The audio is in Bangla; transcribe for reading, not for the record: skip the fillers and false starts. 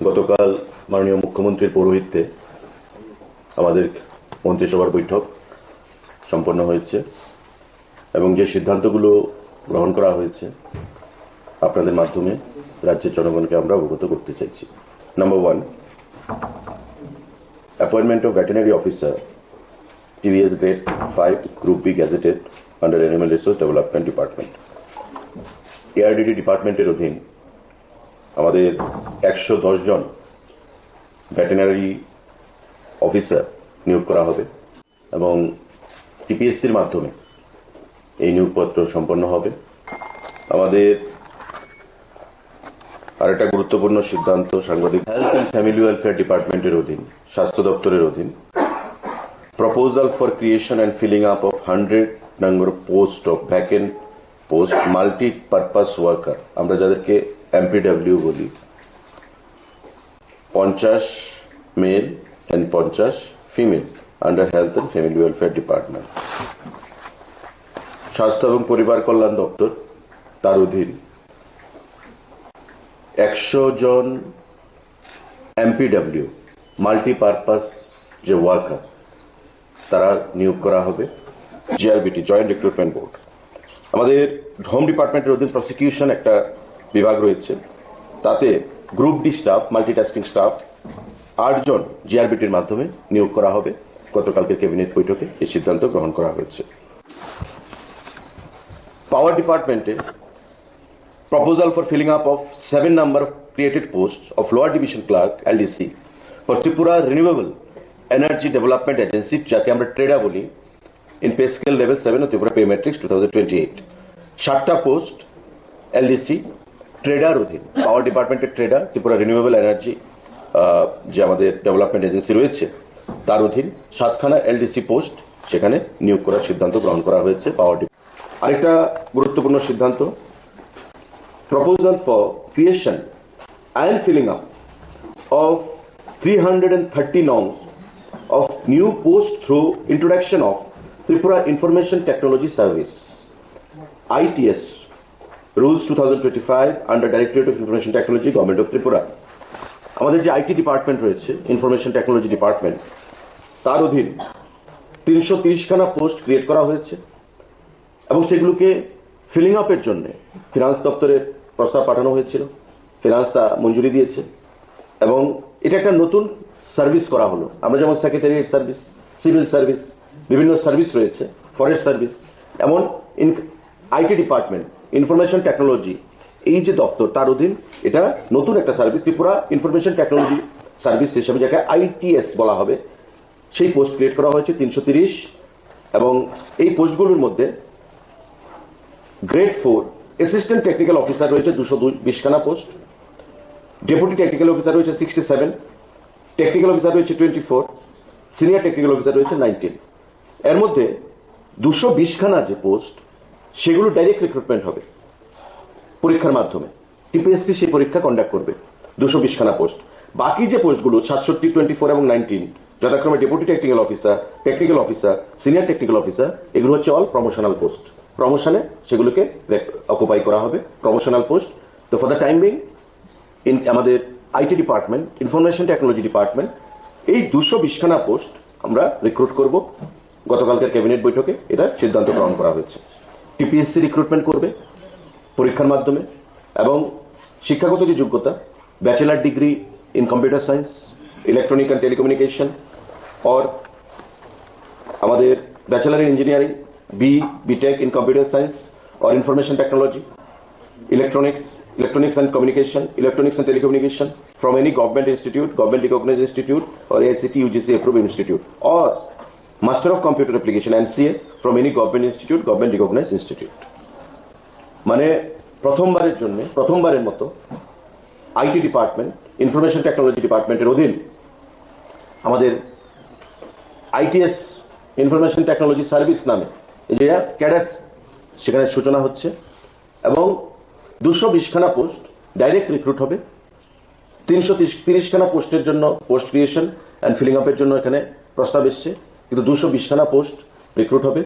গতকাল মাননীয় মুখ্যমন্ত্রীর পৌরোহিত্যে আমাদের মন্ত্রিসভার বৈঠক সম্পন্ন হয়েছে এবং যে সিদ্ধান্তগুলো গ্রহণ করা হয়েছে আপনাদের মাধ্যমে রাজ্যের জনগণকে আমরা অবগত করতে চাইছি। Number 1, appointment of veterinary officer TVS Grade 5 Group B gazetted under Animal Resource Development Department। ARDD ডিপার্টমেন্টের অধীন আমাদের 110 জন ভেটেরিনারি অফিসার নিয়োগ করা হবে এবং টিপিএসসির মাধ্যমে এই নিয়োগপত্র সম্পন্ন হবে। আমাদের আরেকটা গুরুত্বপূর্ণ সিদ্ধান্ত সাংবাদিক হেলথ অ্যান্ড ফ্যামিলি ওয়েলফেয়ার ডিপার্টমেন্টের অধীন স্বাস্থ্য দপ্তরের অধীন proposal for creation and filling up of 100 number post of vacant post multipurpose worker, আমরা যাদেরকে MPW বলি, 50 male and 50 female under health and family welfare department. স্বাস্থ্য এবং পরিবার কল্যাণ দপ্তর তার অধীন 100 জন MPW মাল্টিপারপাস যে ওয়ার্কার তারা নিয়োগ করা হবে। GRBT joint recruitment board. আমাদের হোম ডিপার্টমেন্টের অধীন প্রসিকিউশন একটা বিভাগ রয়েছে, তাতে group D staff multitasking staff 8 জন GRBTর মাধ্যমে নিয়োগ করা হবে। গতকালকের ক্যাবিনেট বৈঠকে এই সিদ্ধান্ত গ্রহণ করা হয়েছে। পাওয়ার ডিপার্টমেন্টে proposal for filling up of 7 number of created post of lower division clerk LDC for Tripura renewable energy development agency, যাকে আমরা ট্রেডা বলি, in pay scale level 7 of Tripura Pay Matrix 2028। 7টা পোস্ট LDC ট্রেডার অধীন, পাওয়ার ডিপার্টমেন্টের ট্রেডার, ত্রিপুরা রিনিউয়েবল এনার্জি যে আমাদের ডেভেলপমেন্ট এজেন্সি রয়েছে তার অধীন 7খানা LDC পোস্ট সেখানে নিয়োগ করার সিদ্ধান্ত গ্রহণ করা হয়েছে পাওয়ার ডিপার্টমেন্ট। আরেকটা গুরুত্বপূর্ণ সিদ্ধান্ত, proposal for creation and filling up of 330 norms of new post through introduction of Tripura Information Technology Service ITS Rules 2025 under Directorate of Information Technology, Government of Tripura। আমাদের যে IT ডিপার্টমেন্ট রয়েছে, ইনফরমেশন টেকনোলজি ডিপার্টমেন্ট, তার অধীন 330খানা পোস্ট ক্রিয়েট করা হয়েছে এবং সেগুলোকে ফিলিং আপের জন্য ফিনান্স দপ্তরের প্রস্তাব পাঠানো হয়েছিল। ফিনান্স তা মঞ্জুরি দিয়েছে এবং এটা একটা নতুন সার্ভিস করা হলো। আমরা যেমন সেক্রেটারিয়েট সার্ভিস, সিভিল সার্ভিস, বিভিন্ন সার্ভিস রয়েছে, ফরেস্ট সার্ভিস, এমন IT ডিপার্টমেন্ট ইনফরমেশন টেকনোলজি এই যে দপ্তর তার অধীন এটা নতুন একটা service, Tripura information technology service হিসেবে যাকে ITS বলা হবে, সেই পোস্ট ক্রিয়েট করা হয়েছে 330 এবং এই পোস্টগুলোর মধ্যে গ্রেড 4 অ্যাসিস্ট্যান্ট টেকনিক্যাল অফিসার রয়েছে 220খানা পোস্ট, ডেপুটি টেকনিক্যাল অফিসার রয়েছে 67, টেকনিক্যাল অফিসার রয়েছে 24, সিনিয়র টেকনিক্যাল অফিসার রয়েছে 19। এর মধ্যে 220খানা যে পোস্ট সেগুলো ডাইরেক্ট রিক্রুটমেন্ট হবে পরীক্ষার মাধ্যমে, টিপিএসসি সেই পরীক্ষা কন্ডাক্ট করবে 220খানা পোস্ট। বাকি যে পোস্টগুলো 67, 24 এবং 19 যথাক্রমে deputy technical officer, senior technical officer, এগুলো হচ্ছে অল প্রমোশনাল পোস্ট। প্রমোশনে সেগুলোকে অকুপাই করা হবে, প্রমোশনাল পোস্ট। তো ফর দ্য টাইম বিং আমাদের IT department information technology department এই 220খানা পোস্ট আমরা রিক্রুট করব। গতকালকের ক্যাবিনেট বৈঠকে এটা সিদ্ধান্ত গ্রহণ করা হয়েছে। টিপিএসসি রিক্রুটমেন্ট করবে পরীক্ষার মাধ্যমে এবং শিক্ষাগত যে যোগ্যতা, bachelor degree in computer science, electronic and telecommunication, or আমাদের bachelor in engineering, BTech in computer science or information technology, electronics and communication, electronics and telecommunication from any government institute, government recognized institute or AICTE UGC approved institute, or Master of Computer Application MCA from any government institute, government recognized institute। মানে প্রথমবারের মতো IT ডিপার্টমেন্ট ইনফরমেশন টেকনোলজি ডিপার্টমেন্টের অধীন আমাদের ITS ইনফরমেশন টেকনোলজি সার্ভিস নামে যে ক্যাডার সেখানে সূচনা হচ্ছে এবং 220খানা পোস্ট ডাইরেক্ট রিক্রুট হবে। 330খানা পোস্টের জন্য পোস্ট ক্রিয়েশন অ্যান্ড ফিলিং আপের জন্য এখানে প্রস্তাব এসছে, কিন্তু 220খানা পোস্ট রিক্রুট হবে।